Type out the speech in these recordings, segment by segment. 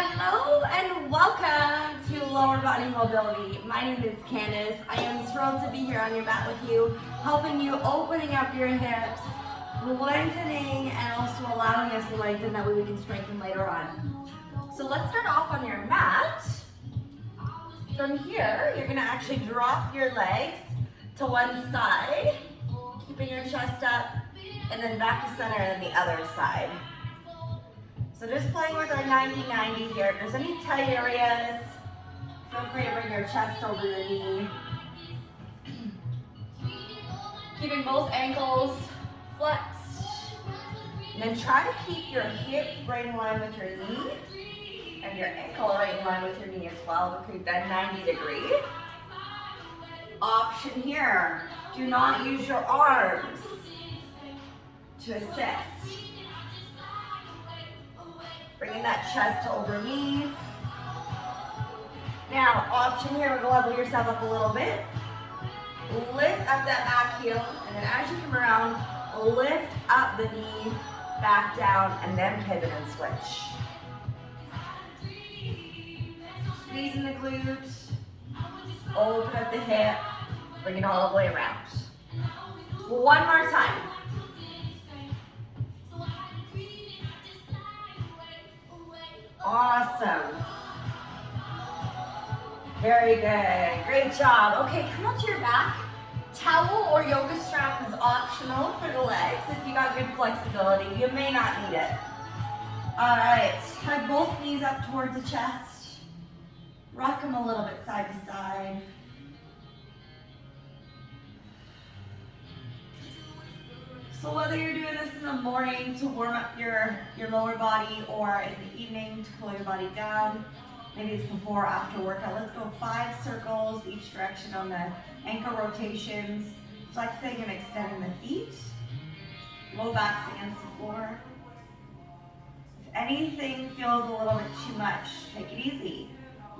Hello and welcome to Lower Body Mobility. My name is Candace. I am thrilled to be here on your mat with you, helping you opening up your hips, lengthening, and also allowing us to lengthen that way we can strengthen later on. So let's start off on your mat. From here, you're gonna actually drop your legs to one side, keeping your chest up, and then back to center and the other side. So just playing with our 90-90 here. If there's any tight areas, feel free to bring your chest over your knee. Keeping both ankles flexed. And then try to keep your hip right in line with your knee and your ankle right in line with your knee as well to create that 90-degree. Option here, do not use your arms to assist. Bringing that chest over knee. Now, option here, we're gonna level yourself up a little bit. Lift up that back heel, and then as you come around, lift up the knee, back down, and then pivot and switch. Squeezing the glutes, open up the hip, bring it all the way around. One more time. Awesome. Very good. Great job. Okay, come up to your back. Towel or yoga strap is optional for the legs. If you got good flexibility, you may not need it. All right, hug both knees up towards the chest. Rock them a little bit side to side. So whether you're doing this in the morning to warm up your lower body or in the evening to cool your body down, maybe it's before or after workout, let's go 5 circles each direction on the ankle rotations, flexing and extending the feet, low backs against the floor. If anything feels a little bit too much, take it easy.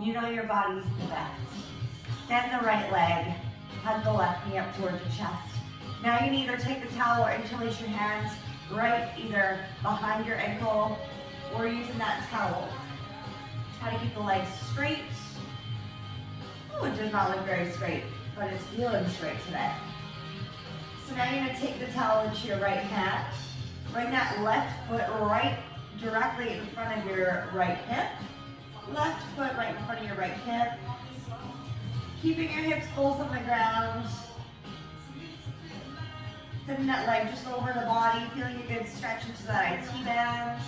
You know your body's the best. Extend the right leg, hug the left knee up towards your chest. Now you can either take the towel or interlace your hands right either behind your ankle or using that towel. Try to keep the legs straight. Oh, it does not look very straight, but it's feeling straight today. So now you're gonna take the towel into your right hand. Bring that left foot right directly in front of your right hip. Left foot right in front of your right hip. Keeping your hips both on the ground. Sending that leg just over the body, feeling a good stretch into that IT band.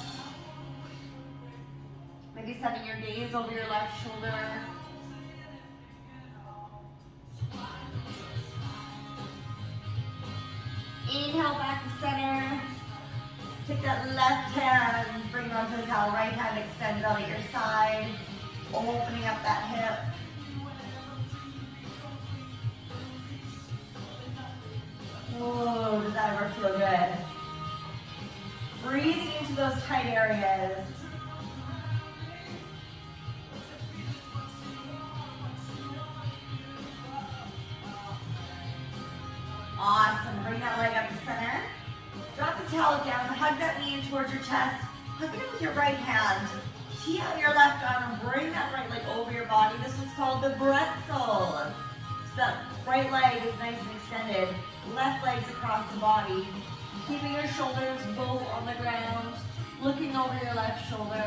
Maybe sending your gaze over your left shoulder. Inhale back to center. Take that left hand, bring it onto the towel. Right hand extended out at your side. Opening up that hip. Oh, does that ever feel good? Breathing into those tight areas. Awesome. Bring that leg up to center. Drop the towel down. Hug that knee in towards your chest. Hug it with your right hand. Tee out your left arm and bring that right leg over your body. This one's called the pretzel. So that right leg is nice and extended. Left legs across the body. Keeping your shoulders both on the ground. Looking over your left shoulder.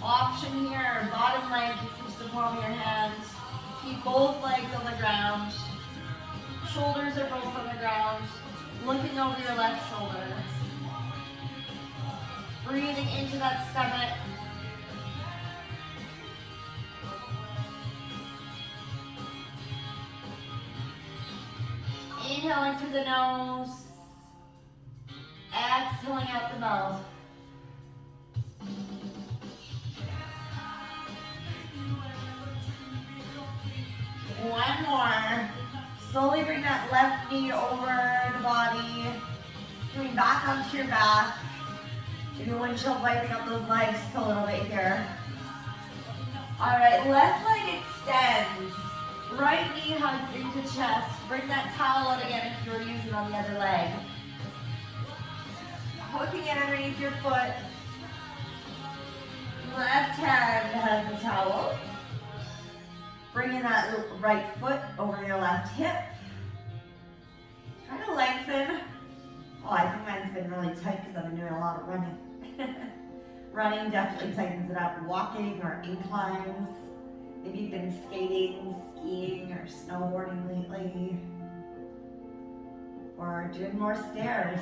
Option here, bottom leg kicks into the palm of your hands. Keep both legs on the ground. Shoulders are both on the ground. Looking over your left shoulder. Breathing into that stomach. Inhaling through the nose. Exhaling out the mouth. One more. Slowly bring that left knee over the body. Coming back onto your back. Maybe windshield wiping up those legs just a little bit here. All right, left leg extends. Right knee hugs into chest. Bring that towel out again if you were using on the other leg. Hooking it underneath your foot. your right foot over your left hip. Try to lengthen. Oh, I think mine's been really tight because I've been doing a lot of running. Running definitely tightens it up. Walking or inclines. Maybe you've been skating, skiing, or snowboarding lately. Or doing more stairs.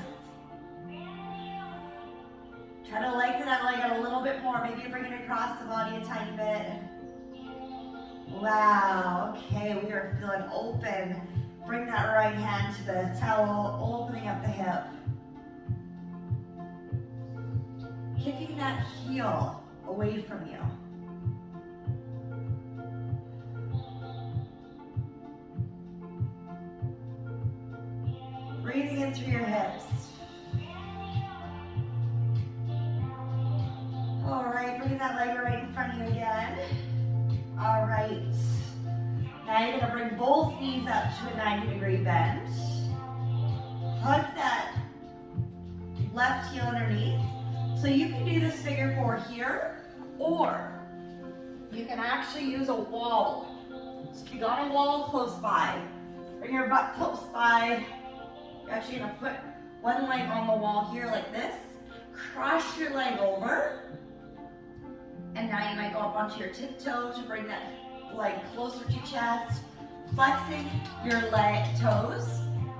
Try to lengthen that leg out a little bit more. Maybe you bring it across the body a tiny bit. Wow, okay, we are feeling open. Bring that right hand to the towel, opening up the hip. Kicking that heel away from you. Breathing in through your hips. All right, bring that leg right in front of you again. All right. Now you're gonna bring both knees up to a 90-degree bend. Hug that left heel underneath. So you can do this figure four here, or you can actually use a wall. So if you got a wall close by, bring your butt close by. You're actually gonna put one leg on the wall here like this. Cross your leg over. And now you might go up onto your tiptoe to bring that leg closer to your chest. Flexing your leg toes.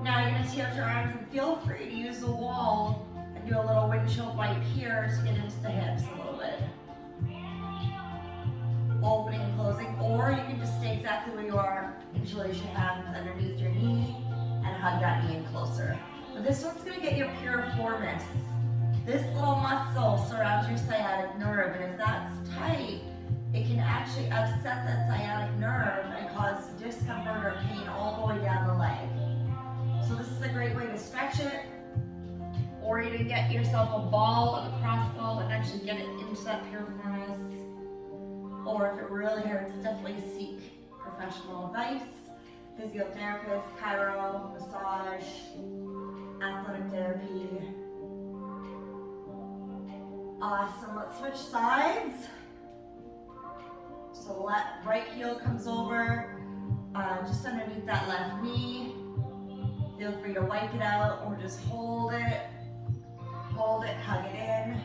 Now you're gonna tilt your arms and feel free to use the wall and do a little windshield wipe here to get into the hips a little bit. Opening and closing, or you can just stay exactly where you are. Interlace your hands underneath your knee and hug that knee in closer. Now this one's gonna get your piriformis. This little muscle surrounds your sciatic nerve, and if that's tight, it can actually upset that sciatic nerve and cause discomfort or pain all the way down the leg. So this is a great way to stretch it, or even get yourself a ball, a cross ball, and actually get it into that piriformis. Or if it really hurts, definitely seek professional advice. Physiotherapist, chiro, massage, athletic therapy. Awesome, let's switch sides. So right heel comes over, just underneath that left knee. Feel free to wipe it out or just hold it, hug it in.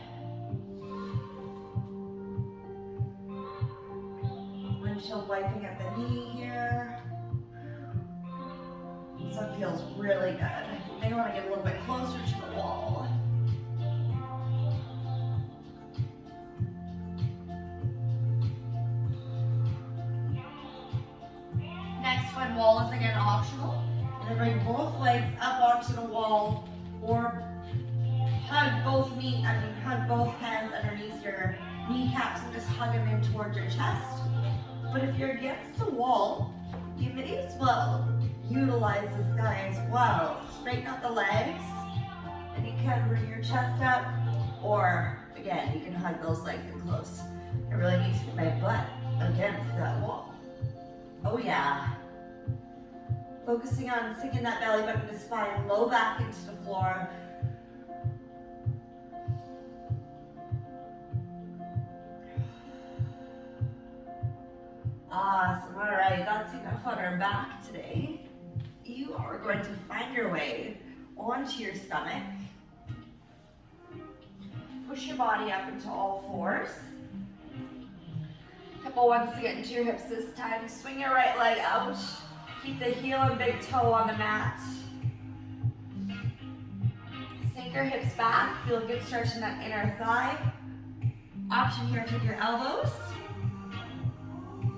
Windshield wiping at the knee here. This one feels really good. I think I want to get a little bit closer to the wall. Next one, wall is again optional. And then bring both legs up onto the wall, or hug both hands underneath your kneecaps and just hug them in towards your chest. But if you're against the wall, you may as well utilize this guy as well. Straighten out the legs, and you can bring your chest up, or again, you can hug those legs in close. I really need to get my butt against that wall. Oh yeah. Focusing on sinking that belly button to spine, low back into the floor. Awesome, all right, that's enough on our back today. You are going to find your way onto your stomach. Push your body up into all fours. Couple ones to get into your hips this time. Swing your right leg out. Keep the heel and big toe on the mat. Sink your hips back. Feel a good stretch in that inner thigh. Option here, take your elbows,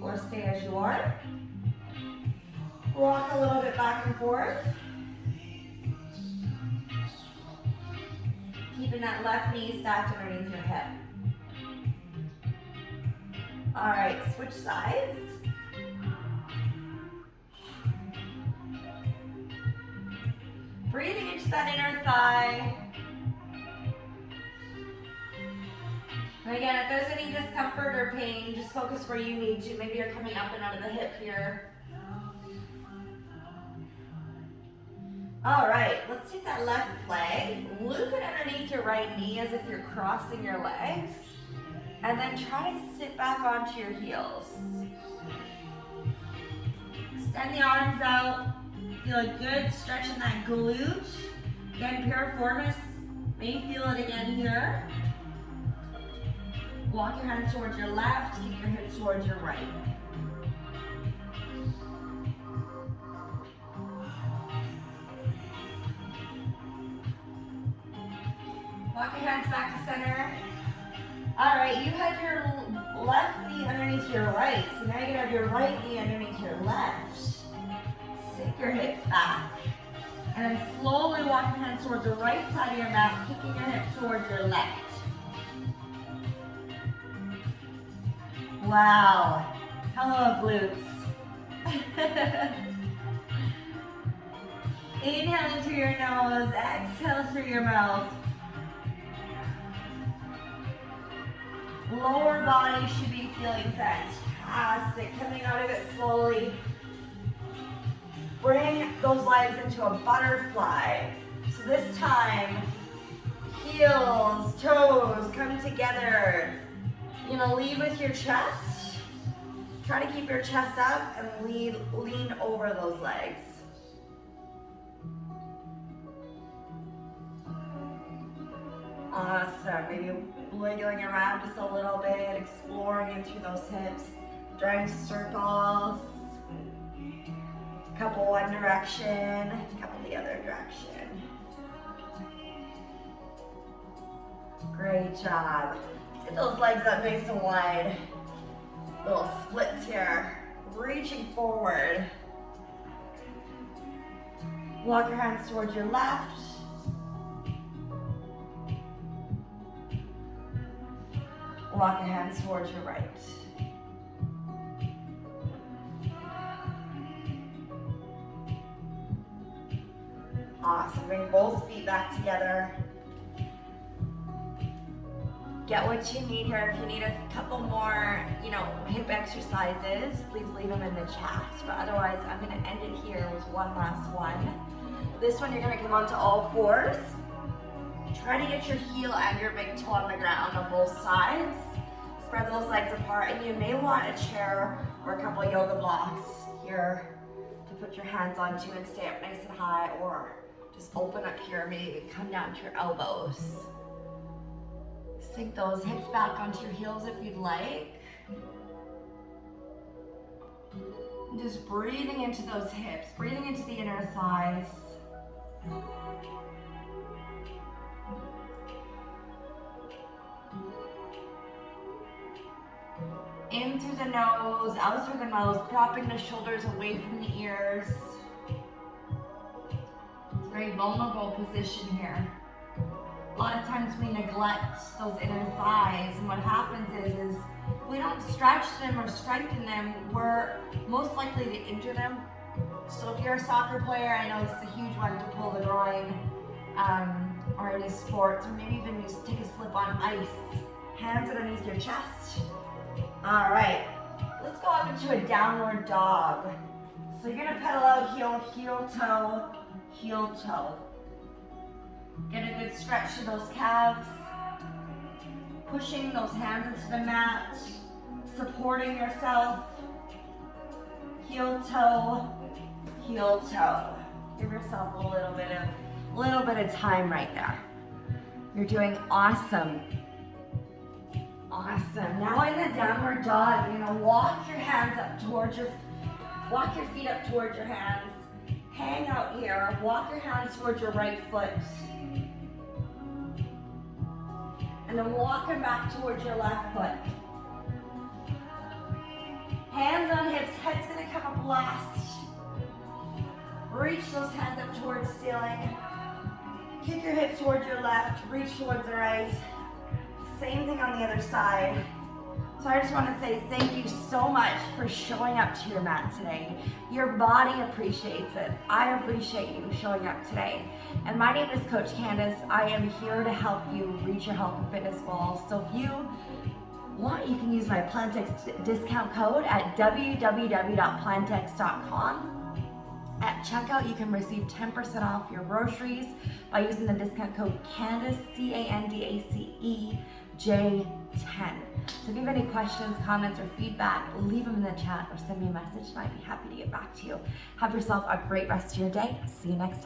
or stay as you are. Rock a little bit back and forth. Keeping that left knee stacked underneath your hip. All right, switch sides. Breathing into that inner thigh. And again, if there's any discomfort or pain, just focus where you need to. Maybe you're coming up and out of the hip here. All right, let's take that left leg, loop it underneath your right knee as if you're crossing your legs, and then try to sit back onto your heels. Extend the arms out. Feel a good stretch in that glute. Again, piriformis. May feel it again here. Walk your hands towards your left, keep your hips towards your right. Walk your hands back to center. All right, you had your left knee underneath your right, so now you're gonna have your right knee underneath your left. Sink your hips back. And then slowly walk your hands towards the right side of your mat, kicking your hips towards your left. Wow. Hello, glutes. Inhale through your nose, exhale through your mouth. Lower body should be feeling fantastic. Coming out of it slowly. Bring those legs into a butterfly. So this time, heels, toes come together. You're gonna lead with your chest. Try to keep your chest up and lean over those legs. Awesome. Maybe wiggling around just a little bit, exploring into those hips, drawing circles. Couple one direction, couple the other direction. Great job. Let's get those legs up nice and wide. Little splits here. Reaching forward. Walk your hands towards your left. Walk your hands towards your right. Awesome. Bring both feet back together. Get what you need here. If you need a couple more, hip exercises, please leave them in the chat. But otherwise, I'm going to end it here with one last one. This one, you're going to come onto all fours. Try to get your heel and your big toe on the ground on both sides. Spread those legs apart, and you may want a chair or a couple yoga blocks here to put your hands onto and stay up nice and high, or just open up here, maybe come down to your elbows. Sink those hips back onto your heels if you'd like. And just breathing into those hips, breathing into the inner thighs. In through the nose, out through the nose, propping the shoulders away from the ears. It's a very vulnerable position here. A lot of times we neglect those inner thighs, and what happens is if we don't stretch them or strengthen them, we're most likely to injure them. So if you're a soccer player, I know it's a huge one to pull the groin, or any sports, or maybe even just take a slip on ice. Hands underneath your chest. All right, let's go up into a downward dog. So you're gonna pedal out heel, toe. Get a good stretch to those calves. Pushing those hands into the mat, supporting yourself. Heel, toe. Give yourself a little bit of time right there. You're doing awesome. Awesome. Now in the downward dog, you're gonna walk your feet up towards your hands. Hang out here. Walk your hands towards your right foot. And then walk them back towards your left foot. Hands on hips, head's gonna come up last. Reach those hands up towards the ceiling. Kick your hips towards your left, reach towards the right. Same thing on the other side. So I just want to say thank you so much for showing up to your mat today. Your body appreciates it. I appreciate you showing up today. And my name is Coach Candace. I am here to help you reach your health and fitness goals. So if you want, you can use my Plantex discount code at www.plantex.com. At checkout, you can receive 10% off your groceries by using the discount code Candace, CANDACE, J10. So if you have any questions, comments, or feedback, leave them in the chat or send me a message and I'd be happy to get back to you. Have yourself a great rest of your day. See you next time.